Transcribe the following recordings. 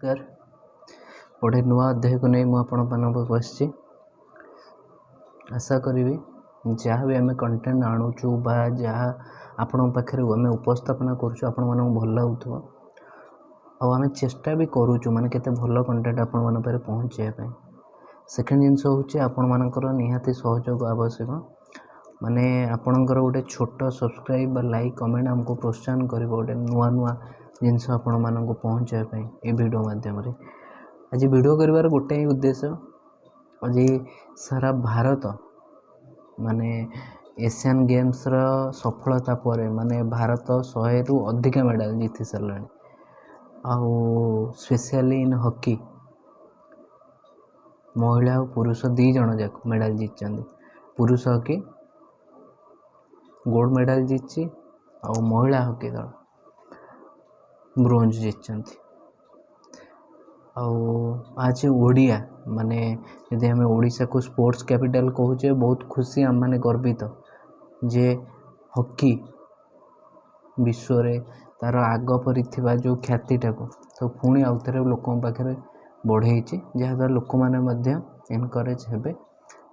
नमस्कार। गोटे नुआ अध्याय को नहीं मुझे आशा करी जहाँ भी आम कंटेंट आणुचु बा जहाँ आपण पाखे आम उपस्थापना करुचु आपण मानक भल लगुव आम चेष्टा भी करुचु माने केते भल कंटेंट आपण मान पारे पहुँचाई। सेकेंड जिनस हूँ आपण मानकर निहाती सहयोग आवश्यक माने आपणकर गोटे छोट सब्सक्राइब बा लाइक कमेंट आमको प्रोत्साहन कर गोटे नुआ नुआ जिनस आपण मानक पहुँचाई ये वीडियो माध्यम आज वीडियो कर गोटे ही उद्देश्य आज सारा भारत माने एशियन गेम्स रा सफलता पर माने भारत 100 रु अधिक मेडल जीति सारा आउ स्पेशली इन हॉकी महिला और पुरुष दी जन जाक मेडल जीति पुरुष हॉकी गोल्ड मेडल जीति आउ महिला हॉकी दल ब्रोंज जीति आज ओडिया माने यदि हमें ओडिशा को स्पोर्ट्स कैपिटल कहूचे बहुत खुशी आम माने गर्वित जे हॉकी विश्व रे तार आग परी थिबा जो ख्यातिटा को तो पुणी आउ थे लोकों पाखे बढ़े जहाँद्वारा लोक मैंने एनकरेज हेबे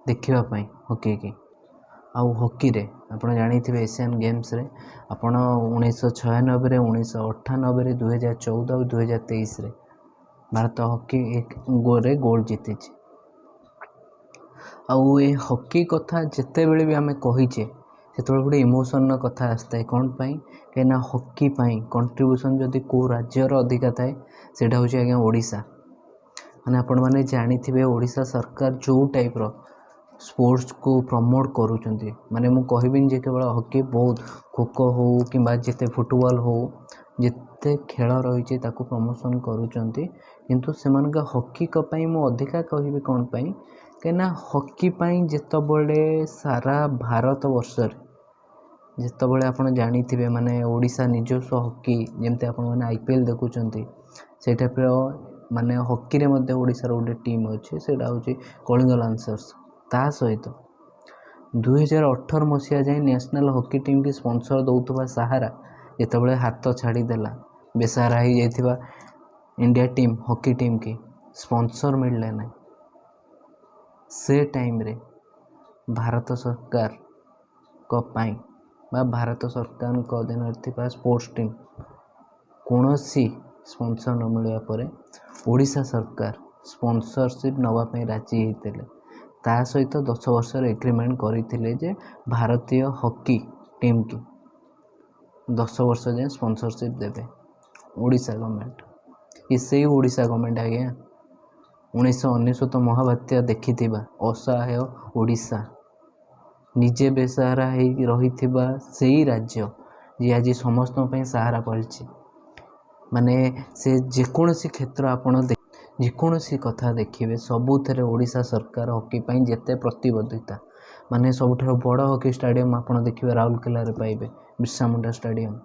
देखिबा पई हॉकी की आउ हॉकी रे आपण जानी थे एशियन गेम्स रे आपण 1996 रे 1998 रे 2014 और 2023 रे भारत हॉकी एक गोरे गोल्ड जीति आउ ए हॉकी कथा जिते बेले भी आम कहीचे से गोटे इमोशन कथा आसता है कौन पाई कहीं हॉकी पाई कंट्रीब्यूशन जदि को राज्यर अधिका थाए सेटा हूँ आज्ञा ओडिशा माने आपण मैंने जानी थे ओडिशा सरकार जो टाइप रो स्पोर्ट्स को प्रमोट करूचंती माने मु कहबिन जे केवल हॉकी बहुत खो खो हो कि जिते फुटबॉल हो जिते खेल रही ताकू प्रमोशन करूचंती किंतु सेमानका हॉकी को पई मु अधिका कहबी कौन पई कहीं हॉकी पई जेतबले सारा भारत वर्ष जितेबले आपड़ जानी थे माने ओडिशा निजस्व हॉकी जमती आपण मैंने आईपीएल देखुंत से टाइप माने हॉकी रे मध्य ओडिशार गोटे टीम अच्छे से हूँ कलिंग लांसर्स ता सहित 2018 मसीहा जाए नेशनल हॉकी टीम की स्पॉन्सर दौथुबा सहारा जितेबले हाथ छाड़देला बेसहारा हो जाइथिबा इंडिया टीम हॉकी टीम की स्पॉन्सर मिलले ना से टाइम रे भारत सरकार को पाई बा भारत सरकार को अधीन थिबा स्पोर्ट्स टीम कौनसी स्पॉन्सर न मिलवा पर ओडिशा सरकार स्पॉन्सरशिप नवाई राजी होते ता सहित 10 वर्ष एग्रीमेंट करते जे भारतीय हॉकी टीम की 10 वर्ष जाए स्पॉन्सरशिप देवे ओडिशा गवर्नमेंट ये से ओडिशा गवर्नमेंट आज्ञा 1999 महाबात्या देखी असहाय ओडिशा निजे बेसहारा रही से राज्य जी आज समस्त सहारा पड़ी माने से जेकोसी क्षेत्र आपड़ जेकोसी कथा देखिए सबुथ ओडिशा सरकार हॉकी पाई जेते प्रतिबद्धता माने सबुठार बड़ हॉकी स्टाडियम आपड़ देखिए राउरकेला पाइबे बिरसा मुंडा स्टाडियम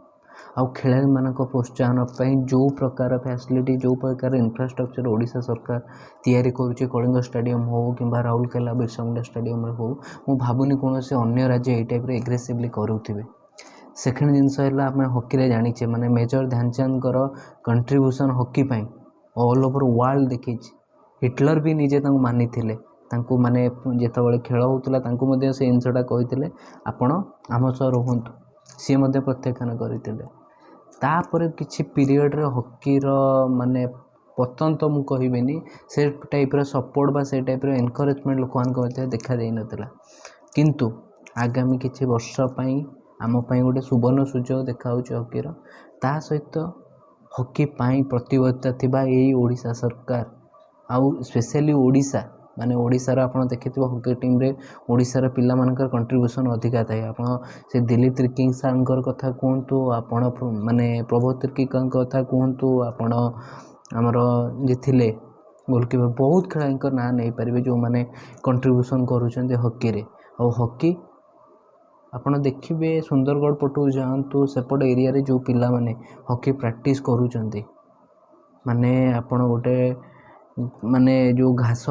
आउ खेलाड़ी मानक प्रोत्साहन जो प्रकार फैसिलिटी जो प्रकार इंफ्रास्ट्रक्चर ओडिशा सरकार तैयारी करुचे कलिंग स्टाडियम हो कि राउरकेला बिरसा मुंडा स्टाडियम हो मु भावुनी कौन से अन्य राज्य ये टाइप एग्रेसिवली करुवे। सेकेंड जिनस आम हॉकी जानीचे माने मेजर ध्यानचंद कंट्रीब्यूशन हॉकी पाई ऑल ओवर वर्ल्ड देखी हिटलर भी निजे मानी थे माने जितेबाला खेल होता से जिनसा कही आपण आम सह रुहतु सी प्रत्याख्यान करते तापर किसी पीरियड रे हॉकीर माने पतन तो मुझे कहबी से टाइप सपोर्ट बा से टाइप एनकरेजमेंट लोक मान देखा दे नाला किंतु आगामी किसी वर्ष आम गोटे सुवर्ण सुजोग देखा हॉकीर ता सहित हॉकी पाई प्रतिबद्धता थिबा यही ओडिशा सरकार आउ स्पेशली ओडिशा माने ओडिशार आपड़ देखिए हॉकी टीम रे ओडिशार पिला मानकर कंट्रीब्यूशन अधिका थाए आपड़ से दिलीप त्रिकिंग सार कथा कहतु आपण माने प्रभु त्रिकिंग कथा कहतु आपण आमर जे थिले गोलकीपर बहुत खेला ना नहीं पारे जो मैंने कंट्रीब्यूशन करुँच हॉकी रे और हॉकी आपड़ देखिए सुंदरगढ़ पटू जातु सेपट एरिया रे जो पिला माने हॉकी प्रैक्टिस करुँच माने आपण गोटे माने जो घास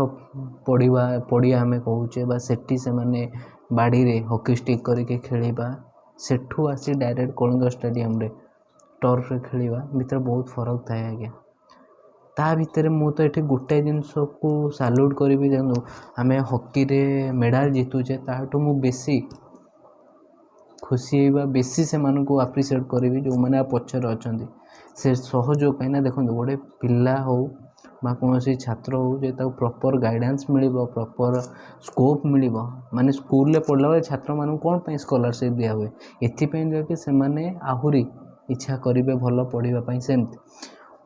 पड़िया आम कहूचे बा सेठी से माने बाड़ी रे हॉकी स्टिक करके खेलिबा सेठू आसी डायरेक्ट कलिंग स्टेडियम रे टर्फ रे खेलिबा भीतर बहुत फरक थाए आज्ञा ता भितर मु तो ये गोटे जिनस को साल्यूट करी देखो आम हॉकी रे मेडाल जितुचे ताठू मु बेसी खुशी होगा बेसी से आप्रिशिएट करी जो मैंने पचर अच्छा से सहयोग कहीं देखो गोटे पिला हो कौन छात्र हो जो प्रॉपर गाइडेंस मिल प्रॉपर स्कोप मिल माने स्कूल पढ़ला बेले छात्र मान कौन पर स्कॉलरशिप दिया हुए एपाई से माने आहुरी इच्छा करेंगे भल पढ़ाई सेमती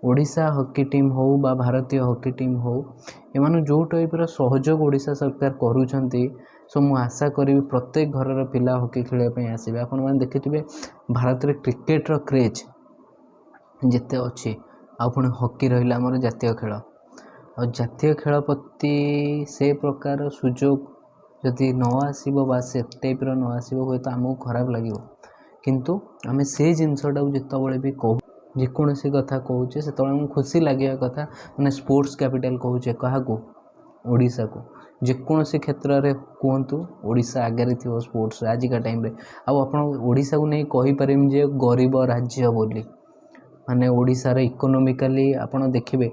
ओडिशा हॉकी टीम हो बा भारतीय हॉकी टीम हो एमान जो टाइपर सहयोग ओडिशा सरकार करुँच सो मु आशा करी प्रत्येक घर पिला हॉकी खेलने आसवे आपण मैंने देखिथे भारत में क्रिकेट रो क्रेज जिते अच्छी आ पुणी हॉकी रहा आमर जातीय खेल और जातीय खेल प्रति से प्रकार सुजोग जदि न आसो बा से टाइपर न आसो हे तो आमको खराब लगे किंतु आम से जिनसटा जिते भी कहू जेकोसी कथा कहे से खुशी लगे कथा मैंने स्पोर्ट्स कैपिटल कहूचे क्या ओडिशा को जेकोसी क्षेत्र में कहतु ओडिशा आगे थी स्पोर्ट्स आजिका टाइम रे आप ओडिशा को नहीं कहीपर जे गरीब राज्य बोली माने ओडिशार इकोनोमिकाली आपड़ देखिए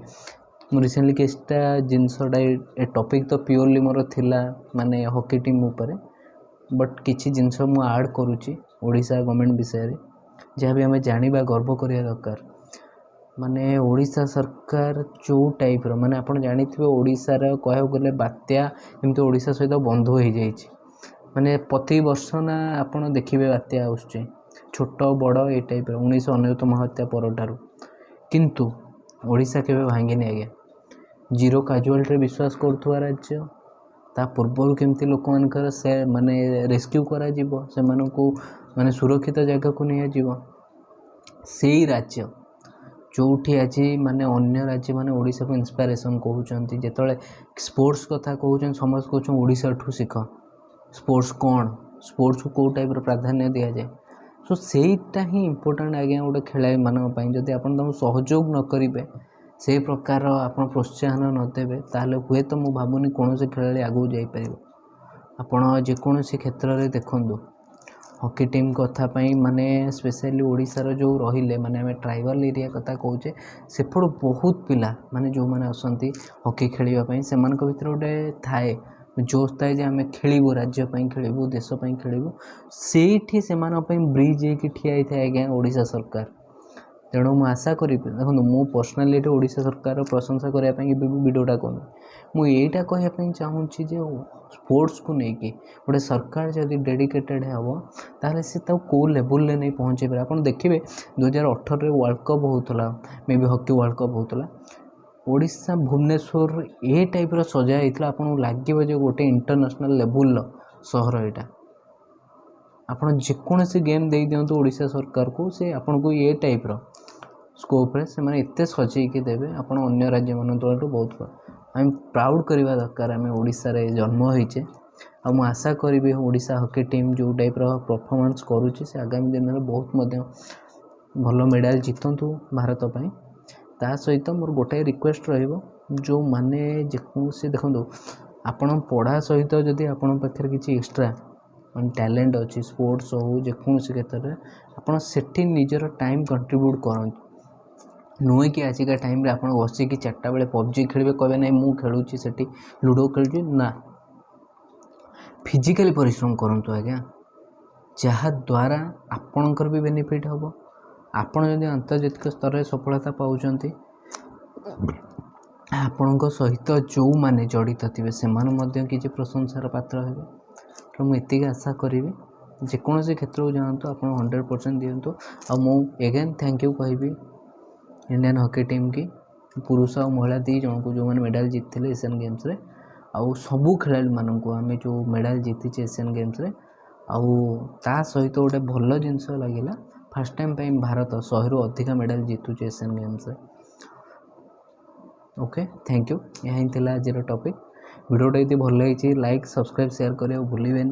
रिसेंटली किसटा जिनसटा ए टॉपिक तो प्योरली मोर थिला माने हॉकी टीम ऊपर बट किसी जिनस मु ऐड करुच्ची ओडिशा गवर्नमेंट विषय रे जहाँ भी आम जाना गर्व करने दरकार माने ओडिशा सरकार जो टाइप माने आप जानी ओडिशार कह गले बात्या एमती ओडिशा सहित बंधु हो जाए माने प्रति वर्ष ना आप देखिए बात्या आसुचे छोट बड़ ये टाइप 1999 महत्या परठारू किंतु ओडिशा केबे भांगिनी आज्ञा जीरो काजुआलिटी विश्वास करुवा राज्य ता पूर्व केमती लोक मानकर से माने रेस्क्यू करा जीवो से मानकू माने सुरक्षित जगह को नहीं जीव से राज्य जोठी आज माने अन्य राज्य माने ओडिशा को इंस्पिरेशन कहते जिते स्पोर्ट्स कथा कहते समस्त कहते ओडिशा ठू शिख स्पोर्ट्स कौन स्पोर्ट्स को कौ टाइप प्राधान्य दि जाए सो सेटा ही इम्पोर्टाट आज्ञा गोटे खेलाड़ी मानी जदि आप सहयोग न करेंगे से प्रकार आप प्रोत्साहन नदेवे ताहले हुए तो मुझे भावुनी कौन से खेलाड़ी आगू जापर आपण जेकोसी क्षेत्र में देखूँ हॉकी टीम कथा माने स्पेशली ओडिशार जो रहिले माने आम ट्राइबल एरिया कथा कहचे सेपट बहुत पिला माने जो माने आसंती हॉकी खेलवाई से भीतर गोटे थाए जोश थाए जे आम खेलू राज्य खेलू देशपाई खेलू से ब्रिज होती ठिया है आज्ञा ओडिशा सरकार तेणु मु आशा करी देखो मु पर्सनाली ओडिशा सरकार प्रशंसा करने वीडियोटा करूँ मुझा कहवाई चाहूँगी जे स्पोर्ट्स को लेकिन गोटे सरकार जदि डेडिकेटेड हे ताहले से कौ लेवल नहीं पहुँचे पारे आप देखिए 2018 वर्ल्ड कप होता may be hockey world cup होता ओडिशा भुवनेश्वर ये टाइप सजा होता आपको लगे जो गोटे इंटरनेशनल लेवल सहर यहाँ आप जेकोसी गेम दे दिंतु ओडिशा सरकार को से आपन को ये टाइप स्कोप रे से माने एते सजेकी देवे आपण अन्य राज्य मान तो बहुत आम प्राउड करवा दरकार आम ओडिशा रे जन्म होइचे आ मु आशा करी ओडिशा हॉकी टीम जो टाइप परफॉर्मेंस करुच्ची से आगामी दिन में बहुत भल मेडल जितंतु भारत पई ता सहित मोर गोटे रिक्वेस्ट रहिबो जो माने जेकोसी देखंतु आपण पढ़ा सहित जदि आपण पाखरे किछि एक्स्ट्रा टैलेंट अच्छी स्पोर्ट्स हो जेकोसी क्षेत्र में आपड़ से निजर टाइम कंट्रीब्यूट करते नुहे कि आजिका टाइम आप बसिकी 4टा बेले पबजी खेलेंगे कहे ना मुझे खेलुची से लुडो खेलुची ना फिजिकली परिश्रम करूँ आज्ञा जहाद्वारा आपणकर भी बेनिफिट हम आपण जदि आंतर्जातिक स्तर में सफलता पाँच आपण सहित जो मैंने जड़ित थे से किसी प्रशंसार पात्र हे तो मुझे आशा करी जेकोसी क्षेत्र को जातु आप 100% दिंतु आ एगेन थैंक यू कहि इंडियन हॉकी टीम की पुरुष और महिला दी जन को जो मैंने मेडल जीतते एशियन गेम्स रे आउ सबू खेलाड़ी मानक आम जो मेडल जीति एशियन गेम्स रे आउ ता सहित गोटे भल जिनस लगे फास्ट टाइम भारत 100 रु अधिका मेडल जीतुचे एशियन गेम्स रे ओके थैंक यू यही थी आज टॉपिक वीडियोटा ये भल होती लाइक सब्सक्राइब शेयर करने भूलें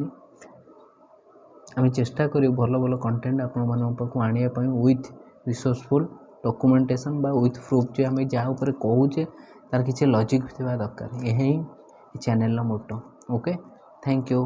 आम चेष्टा करूँ भल भल कंटेंट आप आने विथ रिसोर्सफुल डॉक्यूमेंटेशन बा विथ प्रूफ जो आम जहाँ ऊपर कहूचे तार किसी लॉजिक थी दरकार यही channel motto okay thank you.